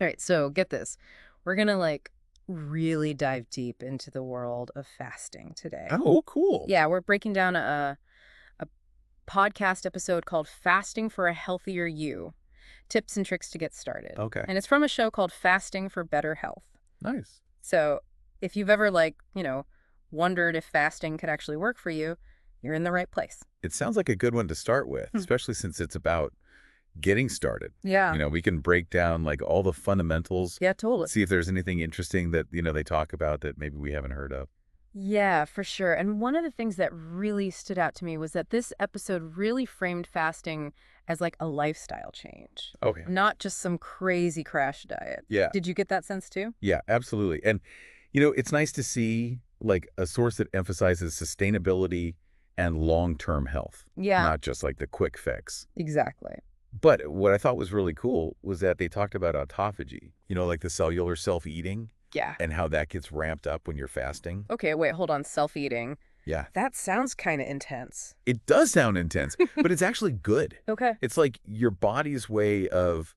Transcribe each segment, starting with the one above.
All right, so get this. We're going to like really dive deep into the world of fasting today. Oh, cool. Yeah, we're breaking down a podcast episode called Fasting for a Healthier You, Tips and Tricks to Get Started. Okay. And it's from a show called Fasting for Better Health. Nice. So if you've ever wondered if fasting could actually work for you, you're in the right place. It sounds like a good one to start with, Hmm. especially since it's about getting started. Yeah. We can break down like all the fundamentals, Yeah, totally. see if there's anything interesting that, they talk about that maybe we haven't heard of. Yeah, for sure. And one of the things that really stood out to me was that this episode really framed fasting as like a lifestyle change, Okay. not just some crazy crash diet. Yeah. Did you get that sense too? Yeah, absolutely. And, it's nice to see like a source that emphasizes sustainability and long-term health, Yeah, not just like the quick fix. exactly. But what I thought was really cool was that they talked about autophagy, like the cellular self-eating Yeah. and how that gets ramped up when you're fasting. Okay, wait, hold on. Self-eating. Yeah. That sounds kind of intense. It does sound intense, but it's actually good. Okay. It's like your body's way of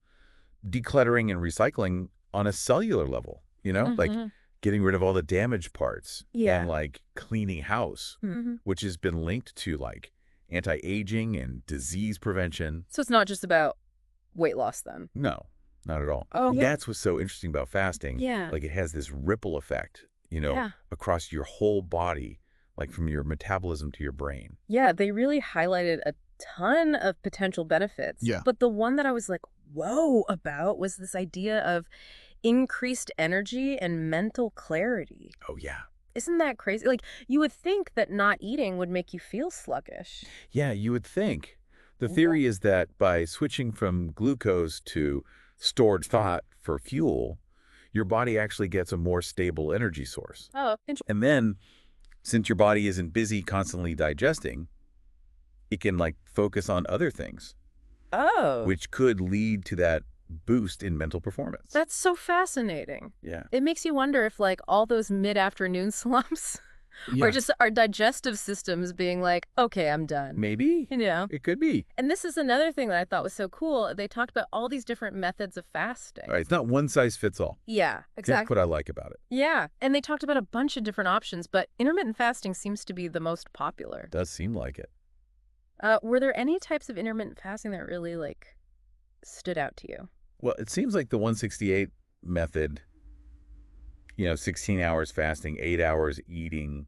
decluttering and recycling on a cellular level, like Hmm. getting rid of all the damaged parts Yeah. and like cleaning house, Hmm. which has been linked to like anti-aging and disease prevention. So it's not just about weight loss then? No, not at all. Oh, yeah. That's what's so interesting about fasting. Yeah. Like it has this ripple effect, Yeah. across your whole body, like from your metabolism to your brain. Yeah, they really highlighted a ton of potential benefits. Yeah. But the one that I was like, whoa, about was this idea of increased energy and mental clarity. Oh, yeah. Isn't that crazy? Like, you would think that not eating would make you feel sluggish. Yeah, you would think. The Yeah. theory is that by switching from glucose to stored fat for fuel, your body actually gets a more stable energy source. Oh, interesting. And then, since your body isn't busy constantly digesting, it can like focus on other things, Oh, which could lead to that boost in mental performance. that's so fascinating. Yeah. It makes you wonder if, like, all those mid-afternoon slumps Yeah. are just our digestive systems being like, okay, I'm done. Maybe. You know? It could be. And this is another thing that I thought was so cool. They talked about all these different methods of fasting. All right, it's not one size fits all. Yeah, That's exactly. what I like about it. Yeah, and they talked about a bunch of different options, but intermittent fasting seems to be the most popular. Does seem like it. Were there any types of intermittent fasting that really, like, stood out to you? Well, it seems like the 168 method, 16 hours fasting, 8 hours eating,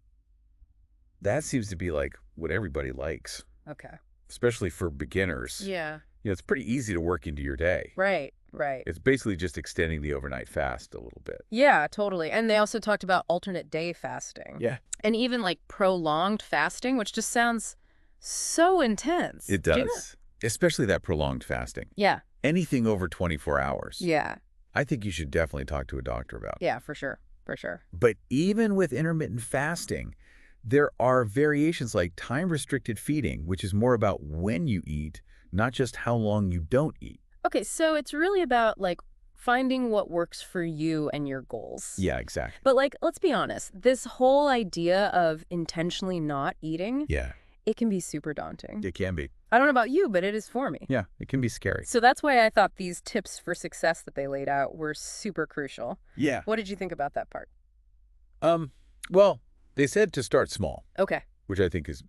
that seems to be like what everybody likes, Okay. especially for beginners. Yeah. It's pretty easy to work into your day. Right, right. It's basically just extending the overnight fast a little bit. Yeah, totally. And they also talked about alternate day fasting. Yeah, And even, like, prolonged fasting, which just sounds so intense. it Do you know- does. Especially that prolonged fasting. Yeah, Anything over 24 hours. yeah, I think you should definitely talk to a doctor about. yeah, for sure, for sure. But even with intermittent fasting, there are variations like time-restricted feeding, which is more about when you eat, not just how long you don't eat. Okay, so it's really about, like, finding what works for you and your goals. Yeah, exactly. But, like, let's be honest, this whole idea of intentionally not eating, Yeah, it can be super daunting. it can be. I don't know about you, but it is for me. Yeah, it can be scary. So that's why I thought these tips for success that they laid out were super crucial. Yeah. What did you think about that part? Well, they said to start small, Okay. which I think is,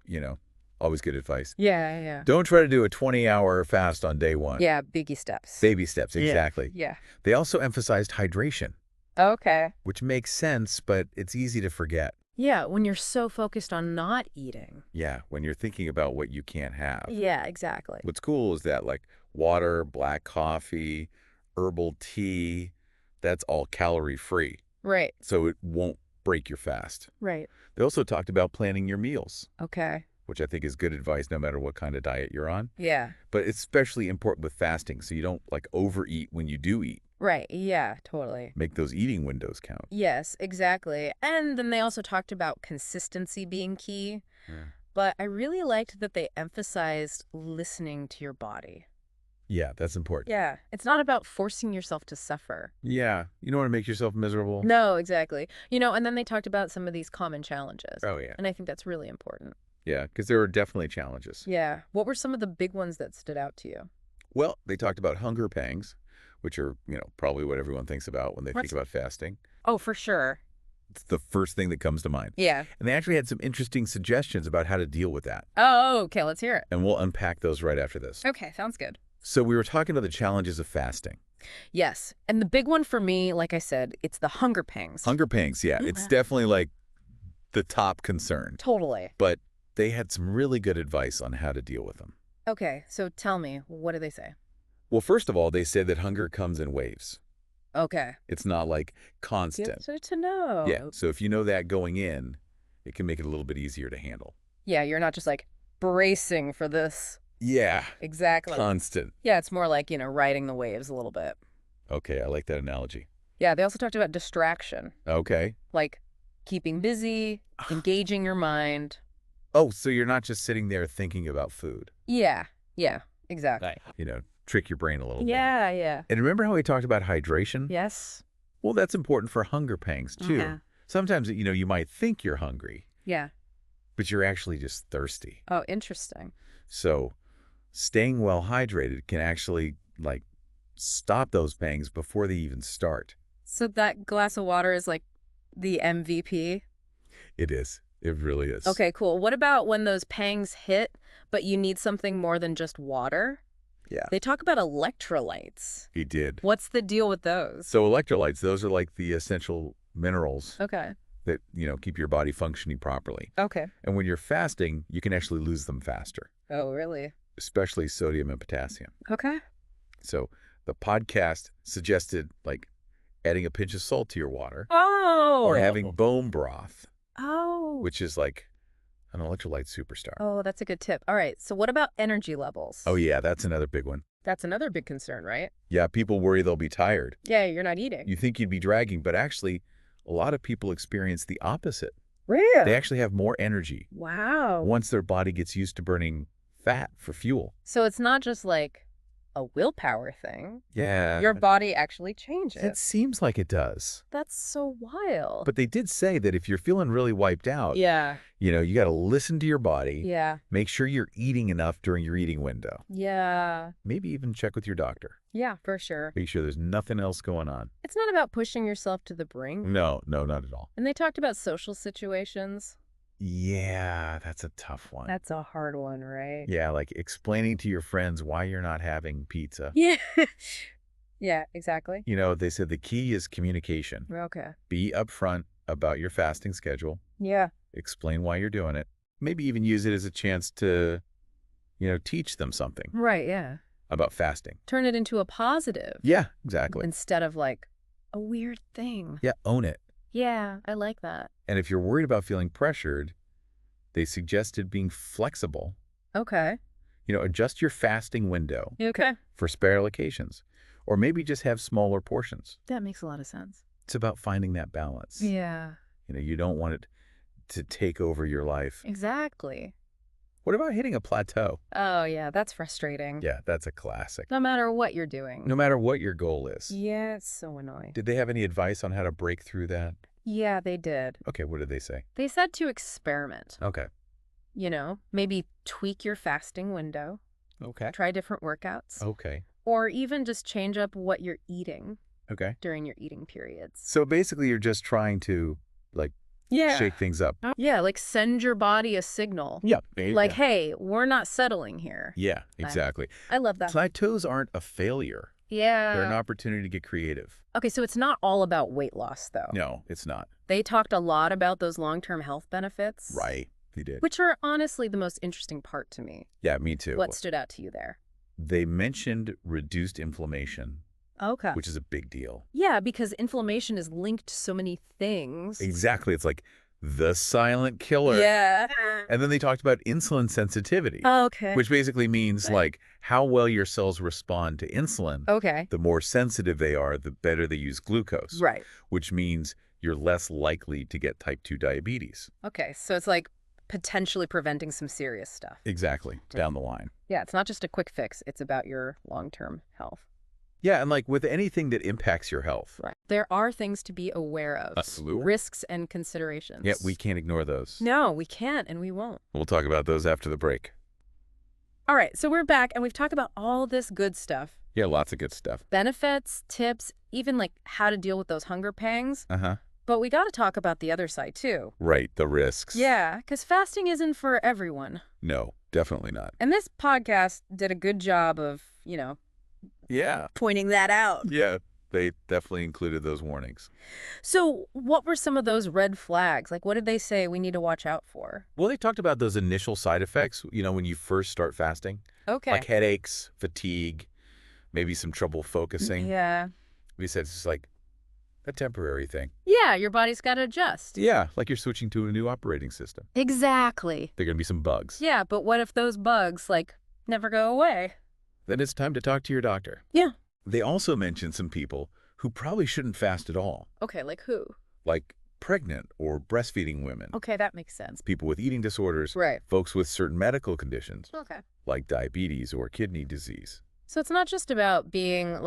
always good advice. Yeah. Don't try to do a 20-hour fast on day one. Yeah, biggie steps. Baby steps, Yeah. exactly. Yeah. They also emphasized hydration, Okay. which makes sense, but it's easy to forget. Yeah, when you're so focused on not eating. Yeah, when you're thinking about what you can't have. Yeah, exactly. What's cool is that like water, black coffee, herbal tea, that's all calorie-free, Right, so it won't break your fast. right. They also talked about planning your meals, Okay. which I think is good advice no matter what kind of diet you're on. Yeah. But it's especially important with fasting, so you don't like overeat when you do eat. Right, yeah, totally. Make those eating windows count. Yes, exactly. And then they also talked about consistency being key. Yeah. But I really liked that they emphasized listening to your body. Yeah, that's important. Yeah, it's not about forcing yourself to suffer. Yeah, you don't want to make yourself miserable. No, exactly. And then they talked about some of these common challenges. Oh, yeah. And I think that's really important. Yeah, because there are definitely challenges. Yeah. What were some of the big ones that stood out to you? Well, they talked about hunger pangs, which are, probably what everyone thinks about when they think What's- about fasting. Oh, for sure. It's the first thing that comes to mind. Yeah. And they actually had some interesting suggestions about how to deal with that. Oh, okay. Let's hear it. And we'll unpack those right after this. Okay, sounds good. So we were talking about the challenges of fasting. Yes. And the big one for me, like I said, it's the hunger pangs. Hunger pangs, yeah. It's definitely like the top concern. Totally. But they had some really good advice on how to deal with them. Okay, so tell me, what do they say? Well, first of all, they said that hunger comes in waves. Okay. It's not like constant. Good to know. Yeah, so if you know that going in, it can make it a little bit easier to handle. Yeah, you're not just like bracing for this. Yeah, Exactly. constant. Yeah, it's more like, riding the waves a little bit. Okay, I like that analogy. Yeah, they also talked about distraction, Okay. like keeping busy, engaging your mind. Oh, so you're not just sitting there thinking about food. Yeah, exactly. Trick your brain a little bit. Yeah. And remember how we talked about hydration? Yes. Well, that's important for hunger pangs, too. Yeah. Sometimes, you might think you're hungry, Yeah. but you're actually just thirsty. Oh, interesting. So staying well hydrated can actually, stop those pangs before they even start. So that glass of water is like the MVP? It is. It really is. Okay, cool. What about when those pangs hit, but you need something more than just water? Yeah. They talk about electrolytes. He did. What's the deal with those? So electrolytes, those are like the essential minerals Okay. that, keep your body functioning properly. Okay. And when you're fasting, you can actually lose them faster, Oh, really? especially sodium and potassium. Okay. So the podcast suggested adding a pinch of salt to your water Oh. or having bone broth, Oh. which is like an electrolyte superstar. Oh, that's a good tip. All right. So what about energy levels? Oh, yeah, that's another big one. That's another big concern, right? Yeah, people worry they'll be tired. Yeah, you're not eating. You think you'd be dragging, but actually, a lot of people experience the opposite. Really? They actually have more energy Wow. once their body gets used to burning fat for fuel. So it's not just like a willpower thing. Yeah. Your body actually changes. It seems like it does. That's so wild. But they did say that if you're feeling really wiped out, Yeah. you got to listen to your body. Yeah. Make sure you're eating enough during your eating window. Yeah. Maybe even check with your doctor. Yeah, for sure. Make sure there's nothing else going on. It's not about pushing yourself to the brink. No, not at all. And they talked about social situations. Yeah, that's a tough one. That's a hard one, right? Yeah, like explaining to your friends why you're not having pizza. Yeah. Yeah, exactly. They said the key is communication. Okay. Be upfront about your fasting schedule. Yeah. Explain why you're doing it. Maybe even use it as a chance to, teach them something Right, yeah. about fasting. Turn it into a positive. Yeah, exactly. Instead of like a weird thing. Yeah, own it. Yeah, I like that. And if you're worried about feeling pressured, they suggested being flexible. Okay. Adjust your fasting window Okay. for spare occasions, or maybe just have smaller portions. That makes a lot of sense. It's about finding that balance. Yeah. You don't want it to take over your life. Exactly. What about hitting a plateau? Oh, yeah, that's frustrating. Yeah, that's a classic. No matter what you're doing. No matter what your goal is. Yeah, it's so annoying. Did they have any advice on how to break through that? Yeah, they did. Okay, what did they say? They said to experiment. Okay. Maybe tweak your fasting window, Okay. try different workouts, Okay. or even just change up what you're eating Okay. during your eating periods. So basically you're just trying to shake things up. Yeah, like send your body a signal. Yeah. Like, hey, we're not settling here. Yeah, exactly. I love that. Plateaus aren't a failure. Yeah. They're an opportunity to get creative. Okay, so it's not all about weight loss, though. No, it's not. They talked a lot about those long-term health benefits. Right. They did. Which are honestly the most interesting part to me. Yeah, me too. What stood out to you there? They mentioned reduced inflammation, Okay. which is a big deal. Yeah, because inflammation is linked to so many things. Exactly. It's like the silent killer. Yeah. And then they talked about insulin sensitivity, Okay. which basically means how well your cells respond to insulin. Okay. The more sensitive they are, the better they use glucose. Right. Which means you're less likely to get type 2 diabetes. Okay, so it's like potentially preventing some serious stuff. Exactly. Down the line. Yeah, it's not just a quick fix. It's about your long-term health. Yeah, and with anything that impacts your health. Right. There are things to be aware of. Absolutely. Risks and considerations. Yeah, we can't ignore those. No, we can't and we won't. We'll talk about those after the break. All right, so we're back and we've talked about all this good stuff. Yeah, lots of good stuff. Benefits, tips, even like how to deal with those hunger pangs. Uh-huh. But we got to talk about the other side too. Right, the risks. Yeah, because fasting isn't for everyone. No, definitely not. And this podcast did a good job of, Yeah. pointing that out. Yeah, they definitely included those warnings. So what were some of those red flags? Like, what did they say we need to watch out for? Well, they talked about those initial side effects, when you first start fasting. Okay. Like headaches, fatigue, maybe some trouble focusing. Yeah. We said it's just like a temporary thing. Yeah, your body's got to adjust. Yeah, like you're switching to a new operating system. Exactly. There are going to be some bugs. Yeah, but what if those bugs, never go away? Then it's time to talk to your doctor. Yeah. They also mentioned some people who probably shouldn't fast at all, Okay, like who? like pregnant or breastfeeding women, Okay, that makes sense. people with eating disorders, Right. folks with certain medical conditions, Okay. like diabetes or kidney disease. So it's not just about being,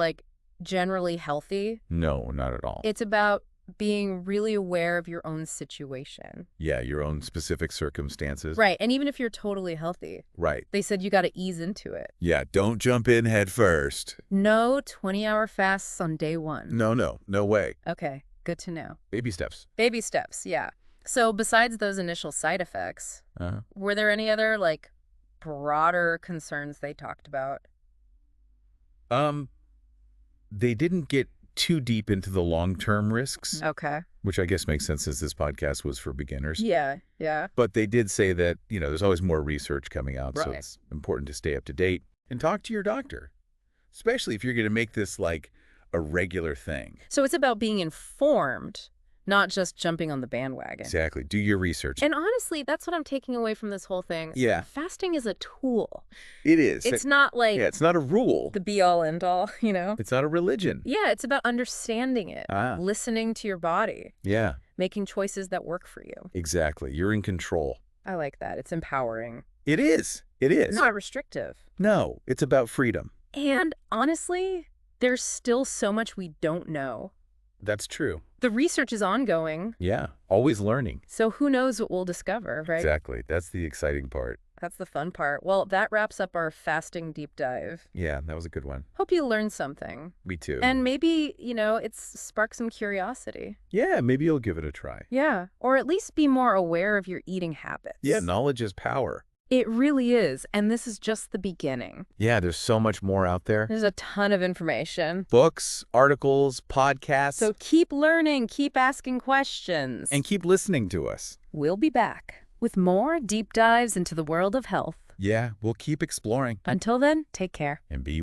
generally healthy. No, not at all. It's about being really aware of your own situation. Yeah, your own specific circumstances. Right, and even if you're totally healthy, Right. they said you got to ease into it. Yeah, don't jump in head first. No 20-hour fasts on day one. No way. Okay, good to know. Baby steps. Baby steps, yeah. So besides those initial side effects, were there any other, broader concerns they talked about? They didn't get too deep into the long-term risks, Okay. which I guess makes sense since this podcast was for beginners. Yeah, yeah. But they did say that, there's always more research coming out, so Right. it's important to stay up to date and talk to your doctor, especially if you're going to make this like a regular thing. So it's about being informed, not just jumping on the bandwagon. Exactly. Do your research. And honestly, that's what I'm taking away from this whole thing. Yeah. Fasting is a tool. It is. It's not like Yeah, it's not a rule. the be-all, end-all, It's not a religion. Yeah, it's about understanding it, listening to your body, Yeah, making choices that work for you. exactly. You're in control. I like that. It's empowering. It is. It is. It's not restrictive. No, it's about freedom. And honestly, there's still so much we don't know. That's true. The research is ongoing, Yeah, always learning. so who knows what we'll discover, right? Exactly. That's the exciting part. That's the fun part. Well, that wraps up our fasting deep dive. Yeah, that was a good one. Hope you learned something. Me too. And maybe, it's sparked some curiosity. yeah, maybe you'll give it a try. Yeah. Or at least be more aware of your eating habits. Yeah, knowledge is power. It really is. And this is just the beginning. Yeah, there's so much more out there. There's a ton of information. Books, articles, podcasts, So keep learning, keep asking questions. and keep listening to us. We'll be back with more deep dives into the world of health. Yeah, we'll keep exploring Until then, take care. and be